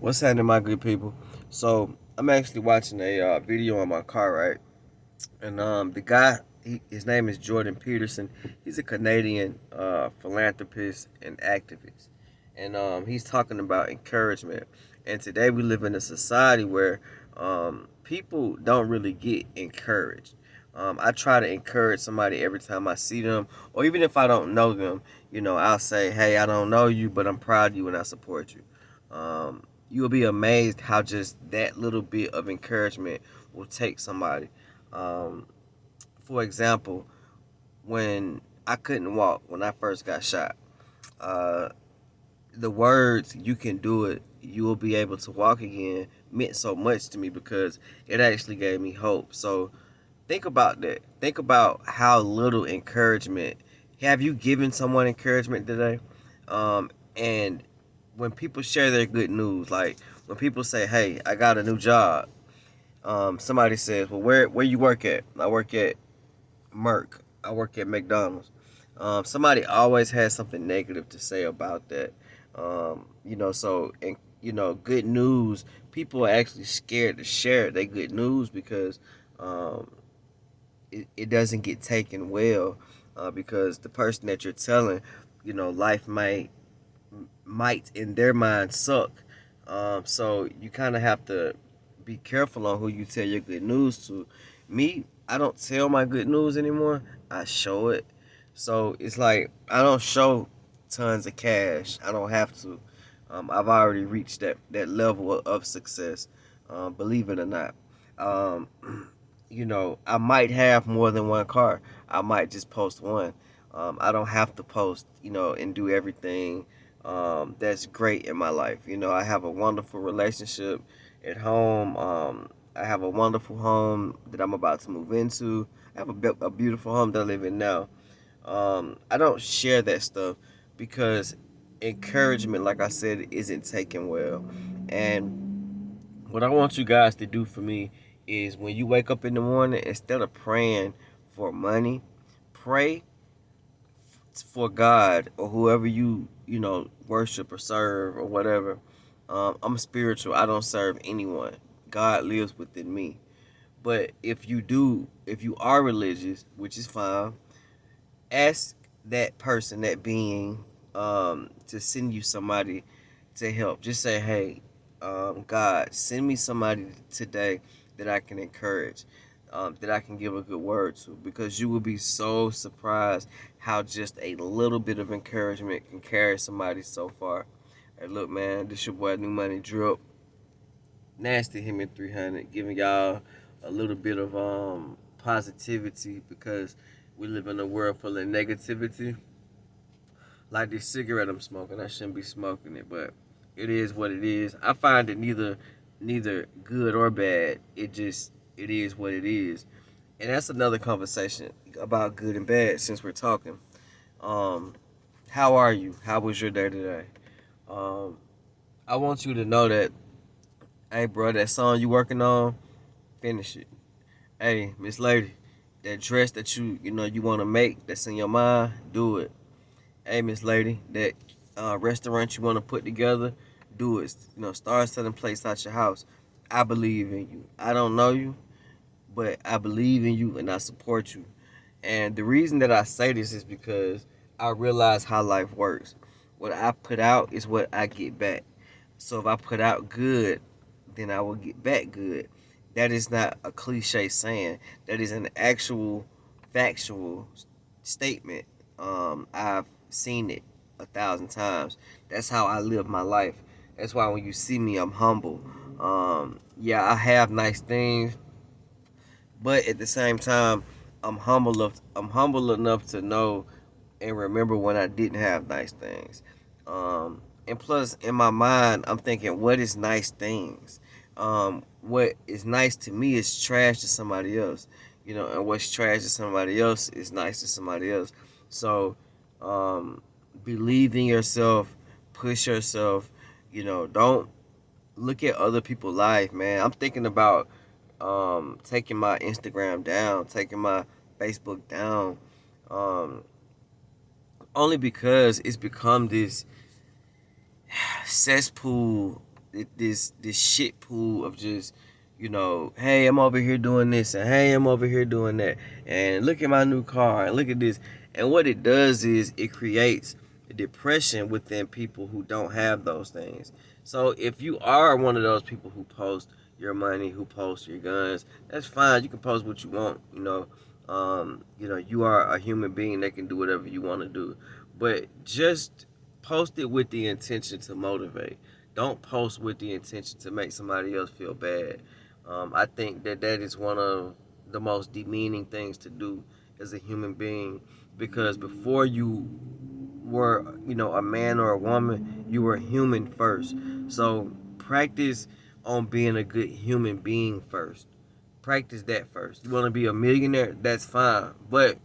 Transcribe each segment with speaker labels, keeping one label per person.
Speaker 1: What's happening, my good people? So I'm actually watching a video on my car, right? And the guy, his name is Jordan Peterson. He's a Canadian philanthropist and activist, and he's talking about encouragement. And today we live in a society where people don't really get encouraged. I try to encourage somebody every time I see them, or even if I don't know them. I'll say, "Hey, I don't know you, but I'm proud of you and I support you." You'll be amazed how just that little bit of encouragement will take somebody. Um, for example, when I couldn't walk when I first got shot, uh, the words "you can do it, you will be able to walk again" meant so much to me because it actually gave me hope. So think about that. Think about how little encouragement. Have you given someone encouragement today? And when people share their good news, like when people say, "Hey, I got a new job," somebody says, "Well, where you work at?" "I work at Merck. I work at McDonald's." Somebody always has something negative to say about that. So and good news. People are actually scared to share their good news because um, it doesn't get taken well. Because the person that you're telling, life might in their mind suck. So you kind of have to be careful on who you tell your good news to. Me, I don't tell my good news anymore. I show it. So it's like I don't show tons of cash. I don't have to. I've already reached that level of success. Believe it or not. Um, I might have more than one car. I might just post one. I don't have to post, and do everything that's great in my life. I have a wonderful relationship at home. I have a wonderful home that I'm about to move into. I have a beautiful home that I live in now. I don't share that stuff because encouragement, like I said, isn't taken well. And what I want you guys to do for me is when you wake up in the morning, instead of praying for money, pray for God or whoever you worship or serve or whatever. I'm spiritual. I don't serve anyone. God lives within me. But if you are religious, which is fine, ask that person, that being, to send you somebody to help. Just say, "Hey, God, send me somebody today that I can encourage, that I can give a good word to," because you will be so surprised how just a little bit of encouragement can carry somebody so far. Hey, look, man, this your boy New Money Drip, Nasty him in 300, giving y'all a little bit of positivity because we live in a world full of negativity. Like this cigarette I'm smoking, I shouldn't be smoking it, but it is what it is. I find it neither good or bad. It is what it is. And that's another conversation about good and bad since we're talking. Um, how are you? How was your day today? Um, I want you to know that, hey, bro, that song you working on, finish it. Hey, Miss Lady, that dress that you want to make that's in your mind, do it. Hey, Miss Lady, that restaurant you want to put together, do it. Start selling plates out your house. I believe in you. I don't know you, but I believe in you and I support you. And the reason that I say this is because I realize how life works. What I put out is what I get back. So if I put out good, then I will get back good. That is not a cliche saying. That is an actual factual statement. I've seen it 1,000 times. That's how I live my life. That's why when you see me, I'm humble. Yeah, I have nice things, but at the same time, I'm humble enough to know and remember when I didn't have nice things. And plus, in my mind, I'm thinking, what is nice things? What is nice to me is trash to somebody else, and what's trash to somebody else is nice to somebody else. So, um, believe in yourself, push yourself. Don't look at other people's life, man. I'm thinking about taking my Instagram down, taking my Facebook down, um, only because it's become this cesspool this shit pool of just, hey, I'm over here doing this, and hey, I'm over here doing that, and look at my new car, and look at this. And what it does is it creates depression within people who don't have those things. So if you are one of those people who post your money, who post your guns, that's fine. You can post what you want. You are a human being that can do whatever you want to do, but just post it with the intention to motivate. Don't post with the intention to make somebody else feel bad. I think that is one of the most demeaning things to do as a human being, because before you were, a man or a woman, you were human first. So practice on being a good human being first. Practice that first. You want to be a millionaire? That's fine. But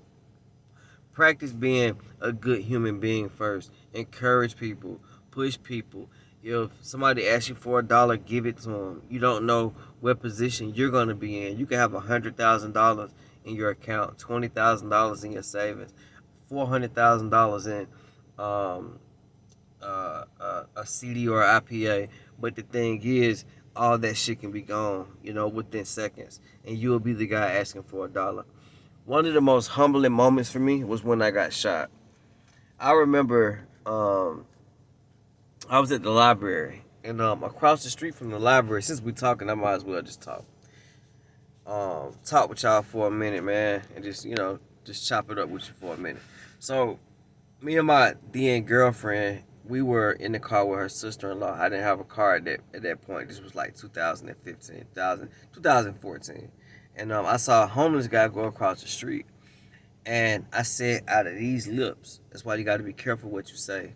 Speaker 1: practice being a good human being first. Encourage people, push people. If somebody asks you for $1, give it to them. You don't know what position you're going to be in. You can have $100,000 in your account, $20,000 in your savings, $400,000 in um, a CD or IPA. But the thing is, all that shit can be gone, within seconds, and you will be the guy asking for $1. One of the most humbling moments for me was when I got shot. I remember I was at the library, and across the street from the library. Since we talking, I might as well just talk with y'all for a minute, man, and just chop it up with you for a minute. So me and my then girlfriend, we were in the car with her sister-in-law. I didn't have a car at that point. This was like 2015, 2014. And I saw a homeless guy go across the street. And I said, out of these lips, that's why you got to be careful what you say.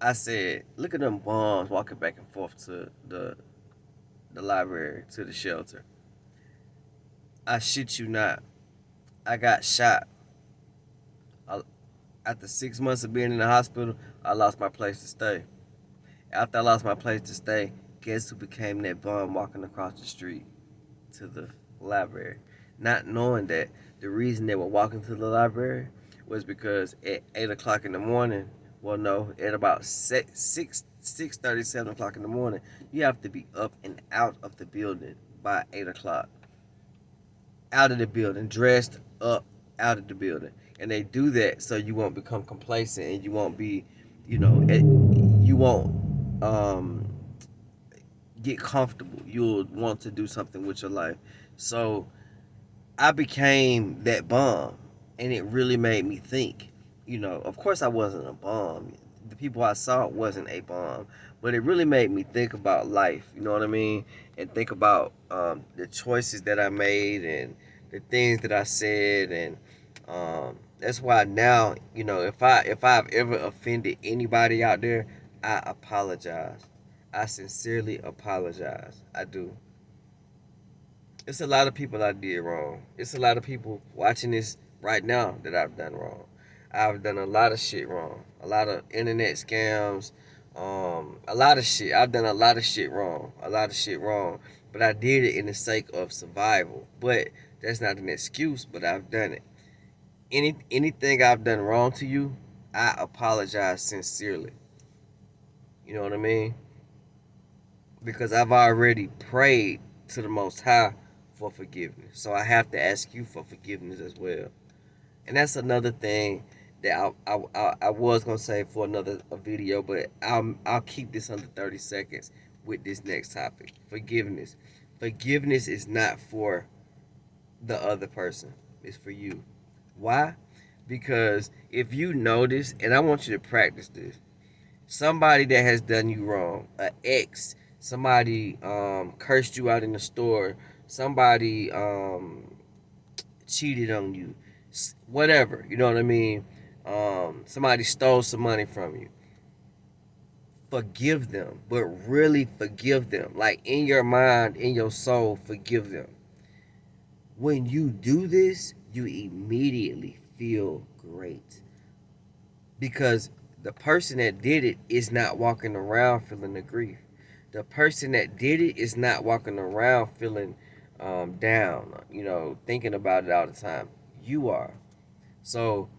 Speaker 1: I said, look at them bums walking back and forth to the library, to the shelter. I shit you not. I got shot. I, After 6 months of being in the hospital, I lost my place to stay. After I lost my place to stay, guess who became that bum walking across the street to the library? Not knowing that the reason they were walking to the library was because at 8 o'clock in the morning, well, no, at about 6:30, 7 o'clock in the morning, you have to be up and out of the building by 8 o'clock. Out of the building, dressed up, out of the building. And they do that so you won't become complacent, and you won't be, you won't get comfortable. You'll want to do something with your life. So I became that bum, and it really made me think. Of course I wasn't a bum. The people I saw wasn't a bum, but it really made me think about life. You know what I mean? And think about the choices that I made and the things that I said, and that's why now, if I've ever offended anybody out there, I apologize. I sincerely apologize. I do. It's a lot of people I did wrong. It's a lot of people watching this right now that I've done wrong. I've done a lot of shit wrong. A lot of internet scams. A lot of shit. I've done a lot of shit wrong. A lot of shit wrong. But I did it in the sake of survival. But that's not an excuse, but I've done it. Anything I've done wrong to you, I apologize sincerely. You know what I mean? Because I've already prayed to the Most High for forgiveness. So I have to ask you for forgiveness as well. And that's another thing that I was gonna say for another video, but I'll keep this under 30 seconds with this next topic. Forgiveness. Forgiveness is not for the other person. It's for you. Why? Because if you notice, and I want you to practice this, somebody that has done you wrong, an ex, somebody cursed you out in the store, somebody cheated on you, whatever, you know what I mean? Somebody stole some money from you. Forgive them, but really forgive them. Like in your mind, in your soul, forgive them. When you do this, you immediately feel great, because the person that did it is not walking around feeling the grief. The person that did it is not walking around feeling down, thinking about it all the time. You are. So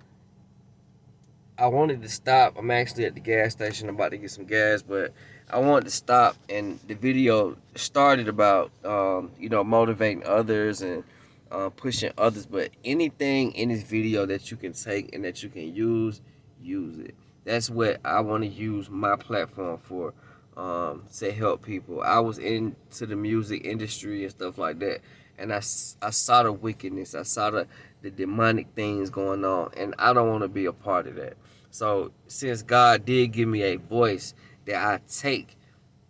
Speaker 1: I wanted to stop. I'm actually at the gas station. I'm about to get some gas, but I wanted to stop, and the video started about motivating others and pushing others. But anything in this video that you can take and that you can use it. That's what I want to use my platform for, to help people. I was into the music industry and stuff like that, and I saw the wickedness. I saw the demonic things going on, and I don't want to be a part of that. So since God did give me a voice that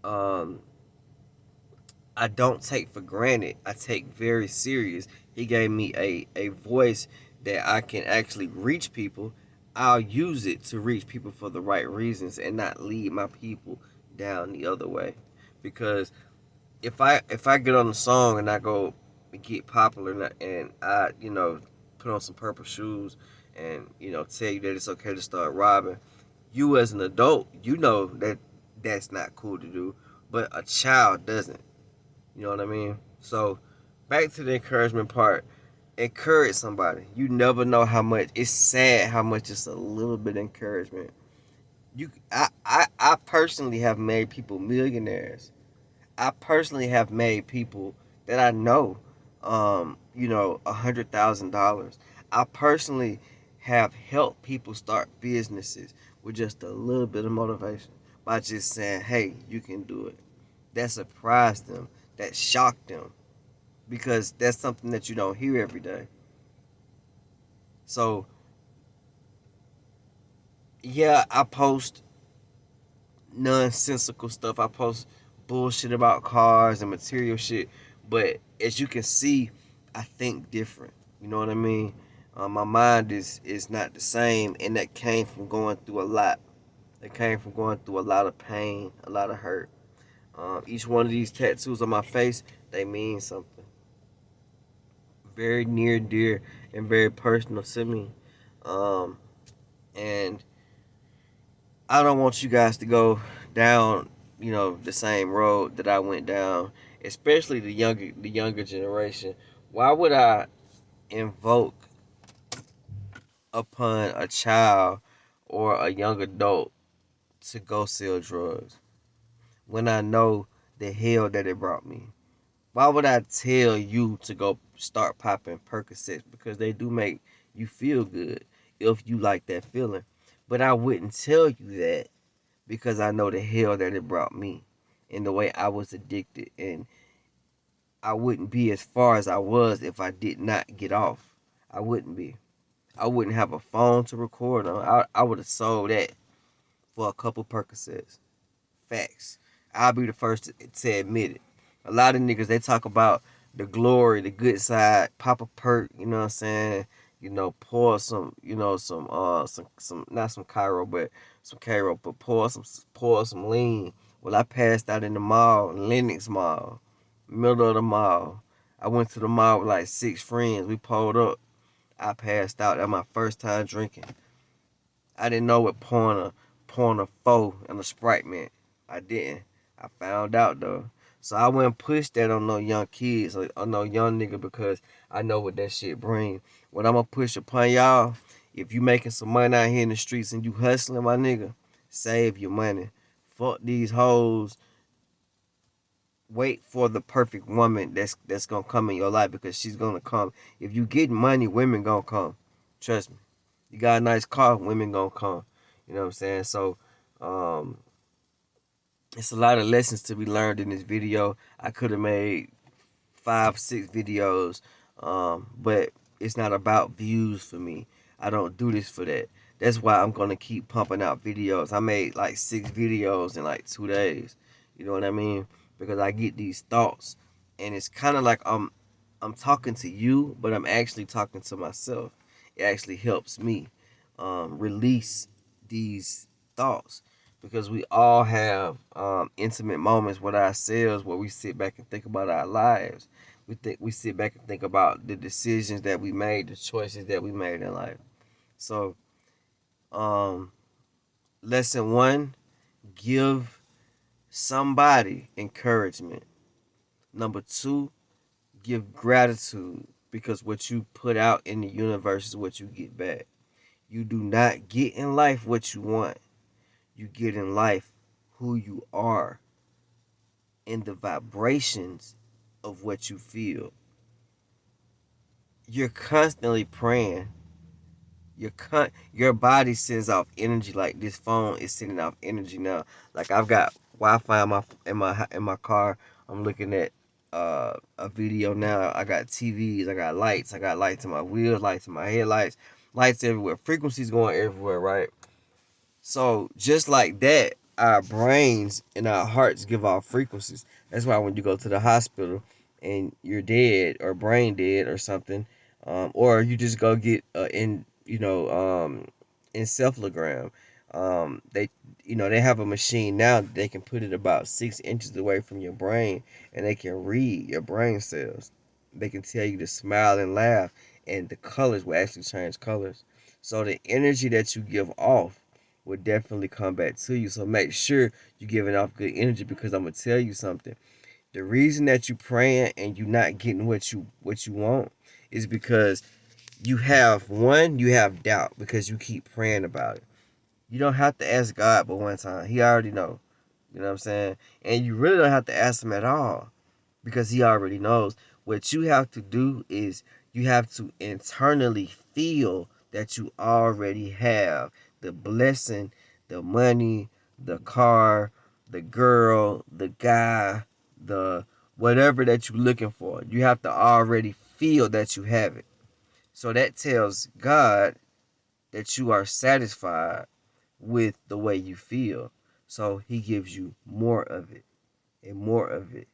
Speaker 1: um I don't take for granted. I take very serious. He gave me a voice that I can actually reach people. I'll use it to reach people for the right reasons and not lead my people down the other way. Because if I get on the song and I go get popular and I put on some purple shoes and tell you that it's okay to start robbing, you as an adult, you know that that's not cool to do, but a child doesn't. You know what I mean? So back to the encouragement part. Encourage somebody. You never know how much. It's sad how much it's a little bit of encouragement. I personally have made people millionaires. I personally have made people that I know, $100,000. I personally have helped people start businesses with just a little bit of motivation by just saying, "Hey, you can do it." That surprised them, that shocked them, because that's something that you don't hear every day. So yeah, I post nonsensical stuff. I post bullshit about cars and material shit. But as you can see, I think different. You know what I mean? My mind is not the same, and that came from going through a lot. It came from going through a lot of pain, a lot of hurt. Each one of these tattoos on my face, they mean something very near, dear, and very personal to me. Um, and I don't want you guys to go down, the same road that I went down, especially the younger generation. Why would I invoke upon a child or a young adult to go sell drugs when I know the hell that it brought me? Why would I tell you to go start popping Percocets? Because they do make you feel good if you like that feeling. But I wouldn't tell you that because I know the hell that it brought me and the way I was addicted. And I wouldn't be as far as I was if I did not get off. I wouldn't be. I wouldn't have a phone to record on. I would have sold that for a couple Percocets. Facts. I'll be the first to admit it. A lot of niggas, they talk about the glory, the good side, pop a perk, you know what I'm saying? Pour some not some Cairo, but some Cairo, but pour some lean. Well, I passed out in the mall, Lenox Mall, middle of the mall. I went to the mall with like 6 friends. We pulled up. I passed out. That was my first time drinking. I didn't know what pouring a four and a Sprite meant. I didn't. I found out though. So I wouldn't push that on no young kids or on no young nigga because I know what that shit bring. What I'm gonna push upon y'all, if you making some money out here in the streets and you hustling, my nigga, save your money. Fuck these hoes. Wait for the perfect woman that's gonna come in your life because she's gonna come. If you get money, women gonna come. Trust me. You got a nice car, women gonna come. You know what I'm saying? So, um, it's a lot of lessons to be learned in this video. I could have made 5, 6 videos, but it's not about views for me. I don't do this for that. That's why I'm gonna keep pumping out videos. I made like 6 videos in like 2 days. You know what I mean? Because I get these thoughts, and it's kind of like I'm talking to you, but I'm actually talking to myself. It actually helps me release these thoughts because we all have intimate moments with ourselves where we sit back and think about our lives. We sit back and think about the decisions that we made, the choices that we made in life. So, um, lesson one: give somebody encouragement. Number two: give gratitude because what you put out in the universe is what you get back. You do not get in life what you want. You get in life who you are and the vibrations of what you feel. You're constantly praying. Your body sends off energy like this phone is sending off energy now. Like I've got Wi-Fi in my car. I'm looking at a video now. I got TVs, I got lights. I got lights in my wheels, lights in my headlights, lights everywhere. Frequencies going everywhere, right? So just like that, our brains and our hearts give off frequencies. That's why when you go to the hospital and you're dead or brain dead or something, or you just go get encephalogram. They they have a machine now that they can put it about 6 inches away from your brain, and they can read your brain cells. They can tell you to smile and laugh, and the colors will actually change colors. So the energy that you give off will definitely come back to you. So make sure you're giving off good energy, because I'm gonna tell you something. The reason that you praying and you not getting what you want is because you have doubt because you keep praying about it. You don't have to ask God but one time. He already know. You know what I'm saying? And you really don't have to ask him at all because he already knows. What you have to do is you have to internally feel that you already have the blessing, the money, the car, the girl, the guy, the whatever that you're looking for. You have to already feel that you have it. So that tells God that you are satisfied with the way you feel. So he gives you more of it and more of it.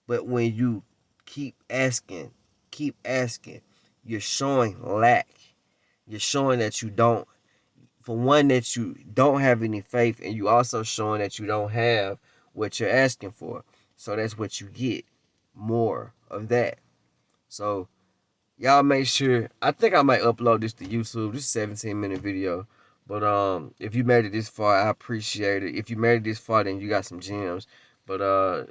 Speaker 1: But when you keep asking, you're showing lack. You're showing that you don't, for one, that you don't have any faith, and you also showing that you don't have what you're asking for. So that's what you get, more of that. So y'all make sure. I think I might upload this to YouTube. This is a 17-minute video. But if you made it this far, I appreciate it. If you made it this far, then you got some gems. But I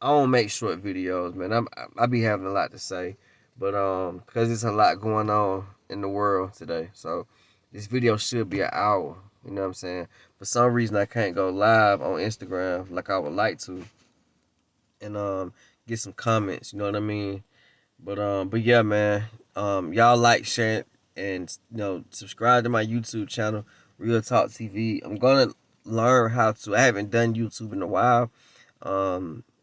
Speaker 1: don't make short videos, man. I be having a lot to say, but because there's a lot going on in the world today, so this video should be an hour. You know what I'm saying? For some reason, I can't go live on Instagram like I would like to, and get some comments. You know what I mean? But yeah, man. Y'all like, share, and subscribe to my YouTube channel, Real Talk TV. I'm gonna learn how to. I haven't done YouTube in a while.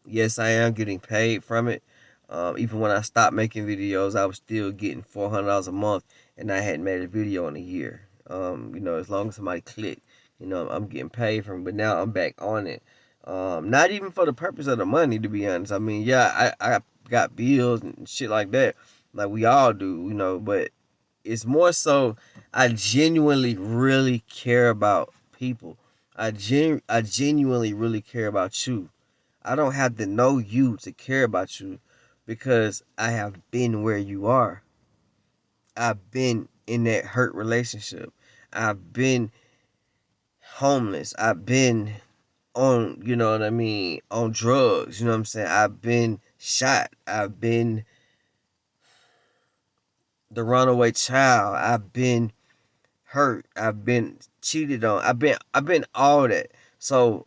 Speaker 1: Yes, I am getting paid from it. Even when I stopped making videos, I was still getting $400 a month, and I hadn't made a video in a year. As long as somebody click, I'm getting paid from it. But now I'm back on it. Not even for the purpose of the money, to be honest. I mean, yeah, I got bills and shit like that, like we all do, but it's more so I genuinely really care about people. I genuinely really care about you. I don't have to know you to care about you because I have been where you are. I've been in that hurt relationship. I've been homeless. I've been on, you know what I mean, on drugs, you know what I'm saying? I've been shot. I've been the runaway child. I've been hurt. I've been cheated on. I've been all that. So